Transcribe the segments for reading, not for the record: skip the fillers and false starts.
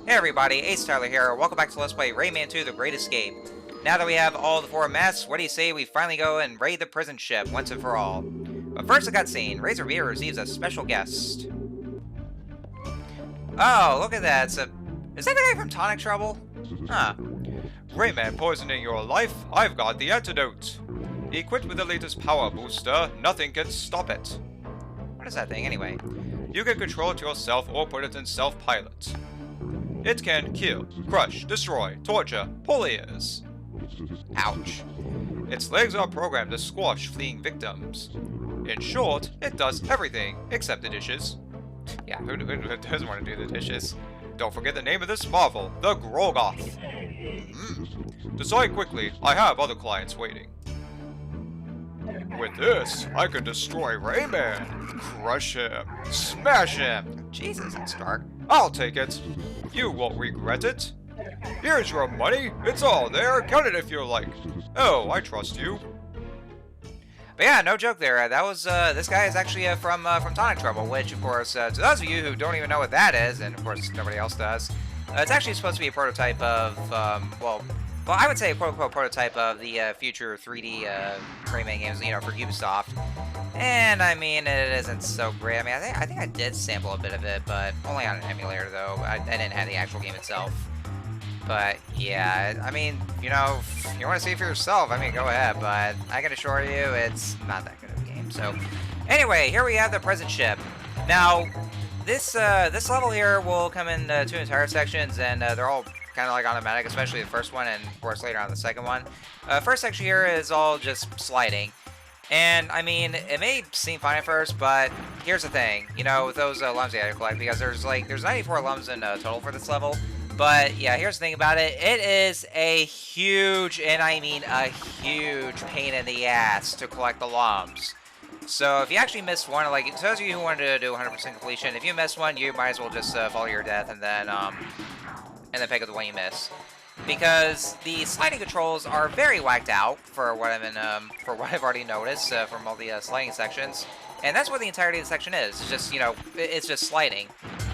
Hey everybody, AcedTyler here. Welcome back to Let's Play Rayman 2: The Great Escape. Now that we have all the four masks, what do you say we finally go and raid the prison ship once and for all? But first, a cutscene. Razor Via receives a special guest. Oh, look at that. Is that the guy from Tonic Trouble? Huh. Rayman poisoning your life? I've got the antidote. Equipped with the latest power booster, nothing can stop it. What is that thing anyway? You can control it yourself or put it in self-pilot. It can kill, crush, destroy, torture, pull ears. Ouch. Its legs are programmed to squash fleeing victims. In short, it does everything except the dishes. Yeah. Who doesn't want to do the dishes? Don't forget the name of this marvel, the Grogoth. Decide quickly, I have other clients waiting. With this, I can destroy Rayman, crush him, smash him. Jesus, that's dark. I'll take it. You won't regret it. Here's your money. It's all there. Count it if you like. Oh, I trust you. But yeah, no joke there. That was, this guy is actually from Tonic Trouble, which, of course, to those of you who don't even know what that is, and of course nobody else does, it's actually supposed to be a prototype of, well, I would say a quote-unquote prototype of the future 3D Rayman games, you know, for Ubisoft. And, I mean, it isn't so great. I mean, I think I did sample a bit of it, but only on an emulator, though. I didn't have the actual game itself. But, yeah, I mean, you know, if you want to see it for yourself, I mean, go ahead. But I can assure you, it's not that good of a game. So, anyway, here we have the prison ship. Now, this level here will come in two entire sections, and they're all kind of like automatic, especially the first one, and of course later on the second one. First section here is all just sliding. And, I mean, it may seem fine at first, but here's the thing, you know, with those lumps you have to collect, because there's 94 lumps in total for this level. But, yeah, here's the thing about it. It is a huge, and I mean a huge pain in the ass to collect the lumps. So, if you actually missed one, like, those of you who wanted to do 100% completion, if you missed one, you might as well just follow your death and then pick up the one you miss. Because the sliding controls are very whacked out for what I've already noticed from all the sliding sections, and that's what the entirety of the section is. It's just, you know, it's just sliding.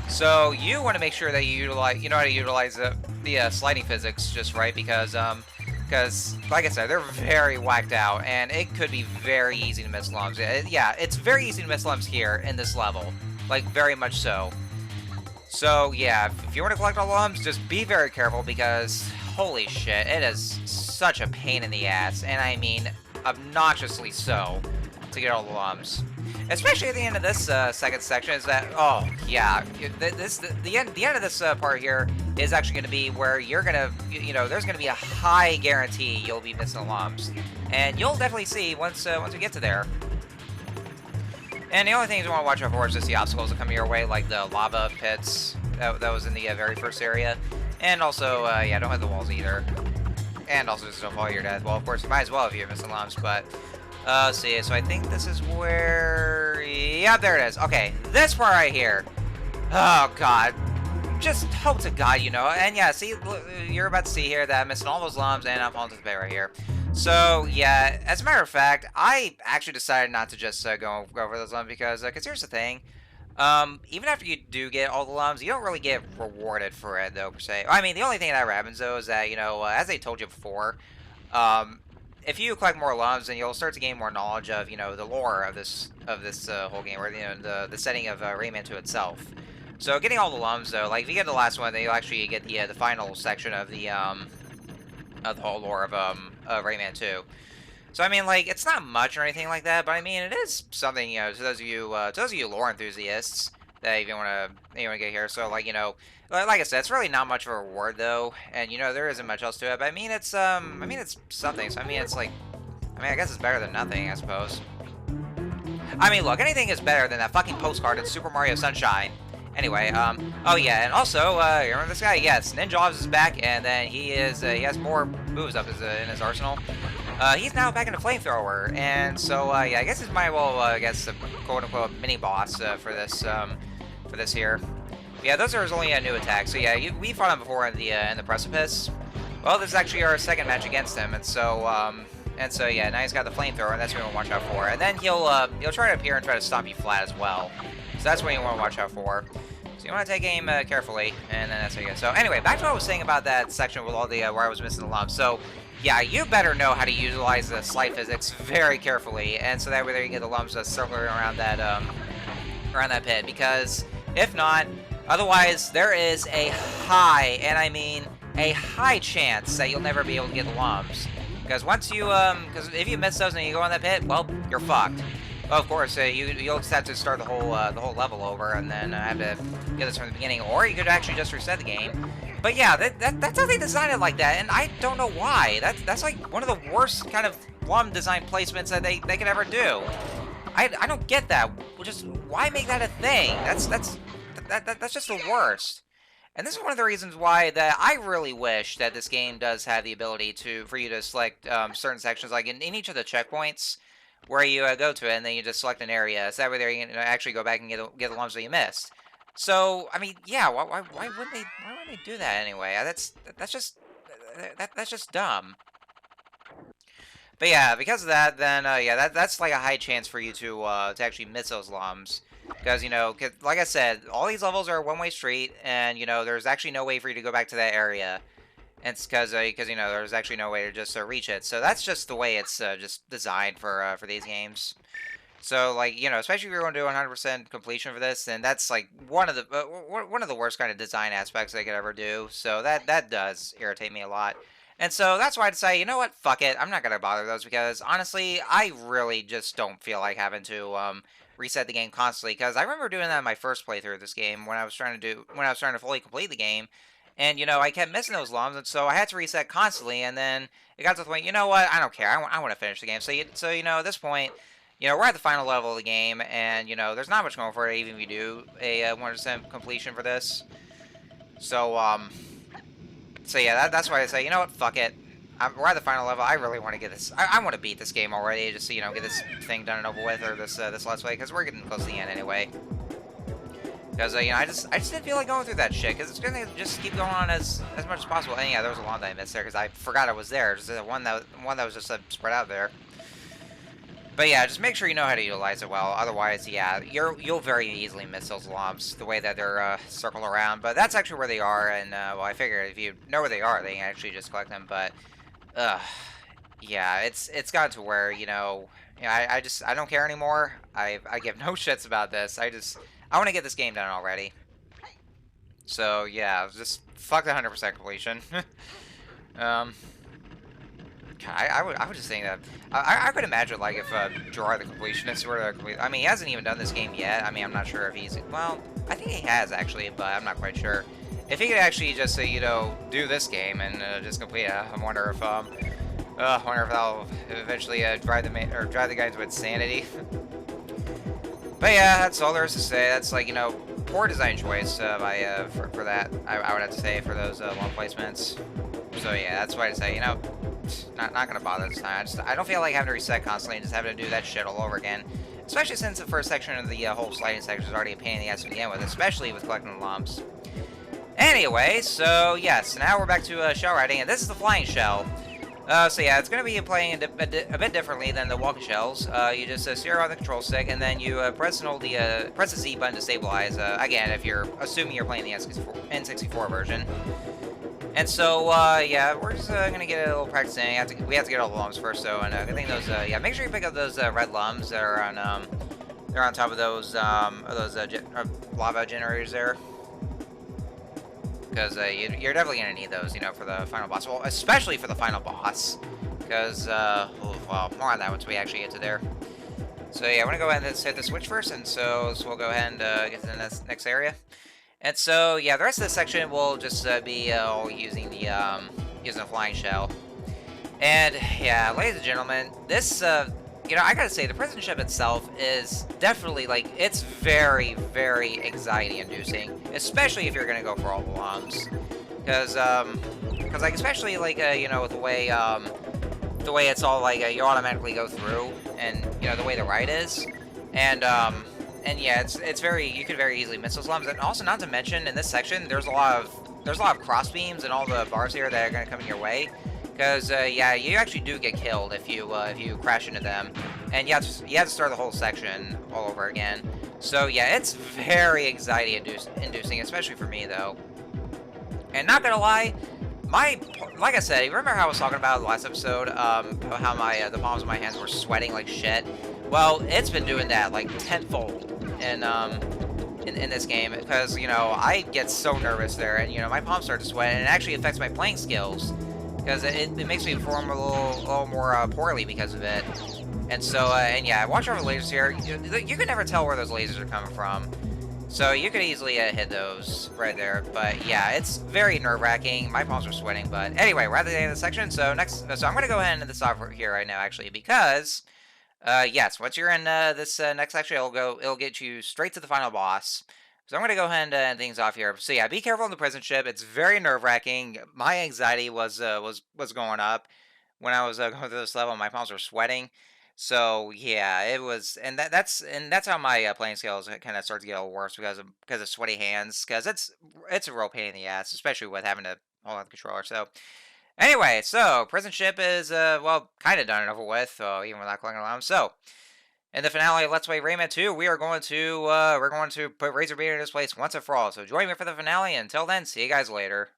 So you want to make sure that you utilize, you know how to utilize the sliding physics just right, because like I said, they're very whacked out, and it could be very easy to miss lumps. Yeah, it's very easy to miss lumps here in this level, like very much so. So, yeah, if you want to collect all the lumps, just be very careful, because, holy shit, it is such a pain in the ass, and I mean, obnoxiously so, to get all the lumps. Especially at the end of this second section is that, oh, yeah, the end of this part here is actually going to be where you're going to, you know, there's going to be a high guarantee you'll be missing the lumps. And you'll definitely see once we get to there. And the only things you want to watch out for is just the obstacles that come your way, like the lava pits that was in the very first area. And also, yeah, don't hit the walls either. And also just don't fall to your death. Well, of course, you might as well if you're missing lumps, but... let's see, so I think this is where... Yeah, there it is. Okay, this part right here. Oh, God. Just hope to God, you know. And yeah, see, you're about to see here that I'm missing all those lumps, and I'm falling to the pit right here. So, yeah, as a matter of fact, I actually decided not to just go over those lumps because here's the thing. Even after you do get all the lumps, you don't really get rewarded for it, though, per se. I mean, the only thing that ever happens, though, is that, you know, as I told you before, if you collect more lumps, then you'll start to gain more knowledge of, you know, the lore of this whole game, or, you know, the setting of Rayman 2 itself. So, getting all the lumps, though, like, if you get the last one, then you'll actually get the final section of the whole lore of Rayman 2. So I mean, like, it's not much or anything like that, but I mean, it is something, you know, to those of you lore enthusiasts that you want to get here. So like, you know, like I said, it's really not much of a reward though, and you know, there isn't much else to it. But I mean, it's something. So I mean, it's like, I mean, I guess it's better than nothing, I suppose. I mean, look, anything is better than that fucking postcard in Super Mario Sunshine. Anyway, oh yeah, and also, you remember this guy? Yes, Ninja's is back, and then he has more moves up in his arsenal. He's now back in a flamethrower, and so, yeah, I guess this might well, I guess, a quote-unquote mini-boss, for this here. Yeah, those are his only new attacks, so yeah, we fought him before in the precipice. Well, this is actually our second match against him, and so, yeah, now he's got the flamethrower, and that's what you want to watch out for. And then he'll try to appear and try to stomp you flat as well. So that's what you want to watch out for. So you want to take aim carefully, and then that's how you go. So anyway, back to what I was saying about that section with all the where I was missing the lumps. So yeah, you better know how to utilize the slide physics very carefully, and so that way there you get the lumps circling around that pit. Because if not, otherwise there is a high, and I mean a high chance that you'll never be able to get the lumps. Because once you because if you miss those and you go on that pit, well, you're fucked. Well, of course, you'll just have to start the whole level over, and then have to get this from the beginning, or you could actually just reset the game. But yeah, that's how they designed it like that, and I don't know why. That's like one of the worst kind of plum design placements that they could ever do. I don't get that. Just why make that a thing? That's just the worst. And this is one of the reasons why that I really wish that this game does have the ability for you to select certain sections, like in each of the checkpoints, where you go to it, and then you just select an area. So that way there you can actually go back and get the lumps that you missed. So I mean, yeah, why wouldn't they do that anyway? That's just dumb. But yeah, because of that, then yeah, that's like a high chance for you to actually miss those lumps. Because, like I said, all these levels are a one-way street, and, there's actually no way for you to go back to that area. And it's because there's actually no way to just reach it. So that's just the way it's just designed for these games. So, like, especially if you're going to do 100% completion for this, then that's, like, one of the worst kind of design aspects they could ever do. So that does irritate me a lot. And so that's why I decided, you know what, fuck it, I'm not going to bother those, because, honestly, I really just don't feel like having to reset the game constantly, because I remember doing that in my first playthrough of this game when I was trying to fully complete the game, and I kept missing those lumps, and so I had to reset constantly. And then it got to the point, you know what, I don't care, I want to finish the game. So at this point, we're at the final level of the game, and there's not much going for it, even if you do a 100% completion for this. So yeah, that's why I say, you know what, fuck it. We're at the final level. I really want to get this. I want to beat this game already, just to, get this thing done and over with, or this Let's Play, because we're getting close to the end anyway. Because, I just didn't feel like going through that shit, because it's going to just keep going on as much as possible. And yeah, there was a lot that I missed there, because I forgot I was there. Just one that was just spread out there. But yeah, just make sure you know how to utilize it well. Otherwise, yeah, you'll very easily miss those lumps, the way that they're circled around. But that's actually where they are, and, well, I figured if you know where they are, they can actually just collect them. But yeah, it's gotten to where, I don't care anymore. I give no shits about this. I want to get this game done already. So yeah, just fuck the 100% completion. I would just think that I could imagine, like, if Gerard the completionist were to complete. I mean, he hasn't even done this game yet. I mean, I'm not sure if he's, well, I think he has actually, but I'm not quite sure. If he could actually just do this game and just complete it, I wonder if that'll eventually drive the guy to insanity. But yeah, that's all there is to say. That's, like, poor design choice for that. I would have to say, for those long placements. So yeah, that's why I say, not gonna bother this time. I don't feel like having to reset constantly and just having to do that shit all over again. Especially since the first section of the whole sliding section is already a pain in the ass to begin with, especially with collecting the lumps. Anyway, so yes, now we're back to shell riding, and this is the flying shell. So yeah, it's going to be playing a bit differently than the walking shells. You just steer on the control stick, and then you press the Z button to stabilize. Again, if you're assuming you're playing the N64 version. And so yeah, we're just going to get a little practice in. We have to get all the lumps first, though. And I think those yeah, make sure you pick up those red lumps that are on they're on top of those lava generators there. Because you're definitely going to need those, for the final boss. Well, especially for the final boss. Because, well, more on that once we actually get to there. So, yeah, I'm going to go ahead and hit the switch first. And so we'll go ahead and get to the next area. And so, yeah, the rest of this section will just be all using the flying shell. And, yeah, ladies and gentlemen, this, I gotta say, the prison ship itself is definitely, like, it's very, very anxiety-inducing, especially if you're gonna go for all the lumps, because like, especially, like, with the way it's all, like, you automatically go through, and, the way the ride is, and yeah, it's very, you could very easily miss those lumps, and also, not to mention, in this section, there's a lot of cross beams and all the bars here that are gonna come in your way. Because, yeah, you actually do get killed if you crash into them. And you have to start the whole section all over again. So yeah, it's very anxiety inducing, especially for me though. And not gonna lie, like I said, you remember how I was talking about last episode, how my the palms of my hands were sweating like shit. Well, it's been doing that like tenfold in this game because I get so nervous there, and my palms start to sweat, and it actually affects my playing skills because it makes me perform a little more poorly because of it. And so and yeah, watch over the lasers here. You can never tell where those lasers are coming from. So you could easily hit those right there, but yeah, it's very nerve-wracking. My palms are sweating, but anyway, we're at the end of the section. So so I'm gonna go ahead and end this off here right now, actually, because yes, once you're in this next section, it'll get you straight to the final boss. So I'm gonna go ahead and end things off here. So yeah, be careful on the prison ship. It's very nerve-wracking. My anxiety was going up when I was going through this level. My palms were sweating. So yeah, it was, and that's how my playing skills kind of start to get a little worse because of sweaty hands. Because it's a real pain in the ass, especially with having to hold on the controller. So anyway, so prison ship is well kind of done and over with, even without clicking around. So in the finale of Let's Play Rayman 2, we're going to put Razor Beater in his place once and for all. So join me for the finale. Until then, see you guys later.